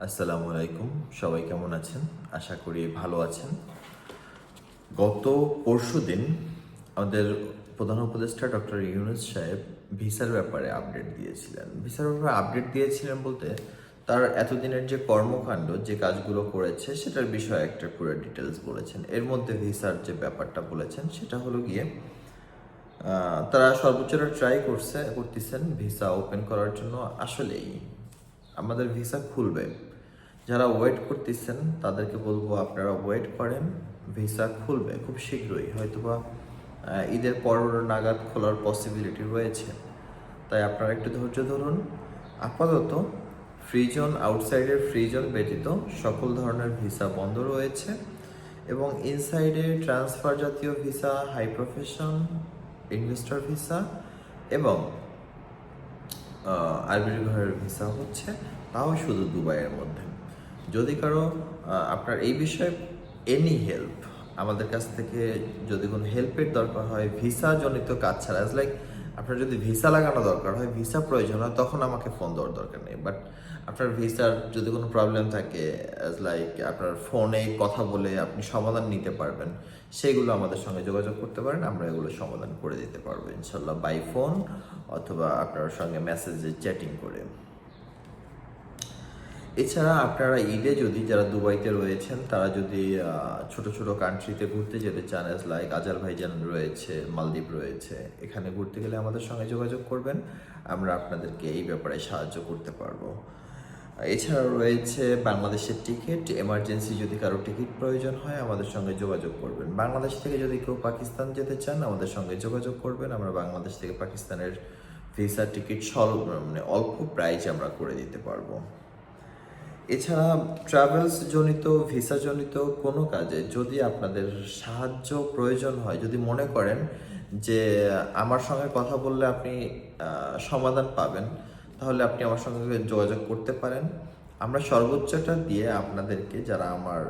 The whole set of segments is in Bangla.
আসসালামু আলাইকুম। সবাই কেমন আছেন? আশা করি ভালো আছেন। গত পরশুদিন আমাদের প্রধান উপদেষ্টা ডক্টর ইউনূস সাহেব ভিসার ব্যাপারে আপডেট দিয়েছিলেন। ভিসার ব্যাপারে আপডেট দিয়েছিলেন বলতে তার এতদিনের যে কর্মকাণ্ড, যে কাজগুলো করেছে সেটার বিষয়ে একটা পুরো ডিটেলস বলেছেন। এর মধ্যে ভিসার যে ব্যাপারটা বলেছেন সেটা হলো গিয়ে তারা সর্বোচ্চটা ট্রাই করতেছেন ভিসা ওপেন করার জন্য। আসলেই আমাদের ভিসা খুলবে। যারা ওয়েট করতেছেন তাদেরকে বলবো আপনারা ওয়েট করেন, ভিসা খুলবে খুব শীঘ্রই, হয়তোবা ঈদের পর নাগাদ খোলার পসিবিলিটি রয়েছে। তাই আপনারা একটু ধৈর্য ধরুন। আপাতত ফ্রি জোন, আউটসাইডের ফ্রি জোন ব্যতীত সকল ধরনের ভিসা বন্ধ রয়েছে এবং ইনসাইডে ট্রান্সফার জাতীয় visa, high profession, investor visa এবং আরবি ঘরের ভিসা হচ্ছে, তাও শুধু দুবাইয়ের মধ্যে। যদি কারো আপনার এই বিষয়ে এনি হেল্প আমাদের কাছ থেকে, যদি কোনো হেল্পের দরকার হয় ভিসা জনিত কাজ ছাড়া, লাইক আপনার যদি ভিসা লাগানো দরকার হয়, ভিসা প্রয়োজন হয়, তখন আমাকে ফোন দেওয়ার দরকার নেই। বাট আপনার ভিসার যদি কোনো প্রবলেম থাকে, লাইক আপনার ফোনে কথা বলে আপনি সমাধান নিতে পারবেন, সেইগুলো আমাদের সঙ্গে যোগাযোগ করতে পারেন। আমরা এগুলো সমাধান করে দিতে পারবো ইনশাল্লাহ, বাই ফোন অথবা আপনার সঙ্গে মেসেজে চ্যাটিং করে। এছাড়া আপনারা ঈদে যদি যারা দুবাইতে রয়েছেন তারা যদি ছোট ছোট কান্ট্রিতে ঘুরতে যেতে চান, লাইক আজারবাইজান রয়েছে, মালদ্বীপ রয়েছে, এখানে ঘুরতে গেলে আমাদের সঙ্গে যোগাযোগ করবেন। আমরা আপনাদেরকে এই ব্যাপারে সাহায্য করতে পারবো। এছাড়া রয়েছে বাংলাদেশের টিকিট, এমার্জেন্সি যদি কারো টিকিট প্রয়োজন হয় আমাদের সঙ্গে যোগাযোগ করবেন। বাংলাদেশ থেকে যদি কেউ পাকিস্তান যেতে চান আমাদের সঙ্গে যোগাযোগ করবেন। আমরা বাংলাদেশ থেকে পাকিস্তানের ভিসা টিকিট অল্প প্রাইসে আমরা করে দিতে পারবো। এছাড়া ট্রাভেলস জনিত, ভিসা জনিত কোনো কাজে যদি আপনাদের সাহায্য প্রয়োজন হয়, যদি মনে করেন যে আমার সঙ্গে কথা বললে আপনি সমাধান পাবেন, তাহলে আপনি আমার সঙ্গে যোগাযোগ করতে পারেন। আমরা সর্বোচ্চটা দিয়ে আপনাদেরকে, যারা আমার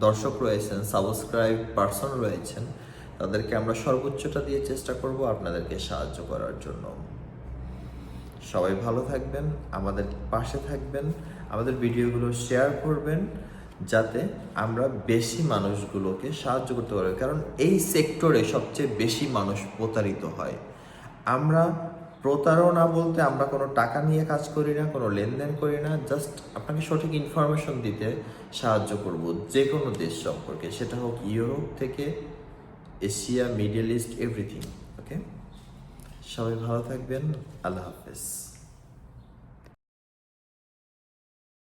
দর্শক রয়েছেন, সাবস্ক্রাইব পার্সন রয়েছেন, তাদেরকে আমরা সর্বোচ্চটা দিয়ে চেষ্টা করব আপনাদেরকে সাহায্য করার জন্য। সবাই ভালো থাকবেন, আমাদের পাশে থাকবেন, আমাদের ভিডিওগুলো শেয়ার করবেন, যাতে আমরা বেশি মানুষগুলোকে সাহায্য করতে পারি। কারণ এই সেক্টরে সবচেয়ে বেশি মানুষ প্রতারিত হয়। আমরা প্রতারণা বলতে আমরা কোনো টাকা নিয়ে কাজ করি না, কোনো লেনদেন করি না, জাস্ট আপনাকে সঠিক ইনফরমেশন দিতে সাহায্য করব যে কোনো দেশ সম্পর্কে, সেটা হোক ইউরোপ থেকে এশিয়া, মিডল ইস্ট, এভরিথিং। ওকে, সবাই ভালো থাকবেন। আল্লাহ হাফেজ।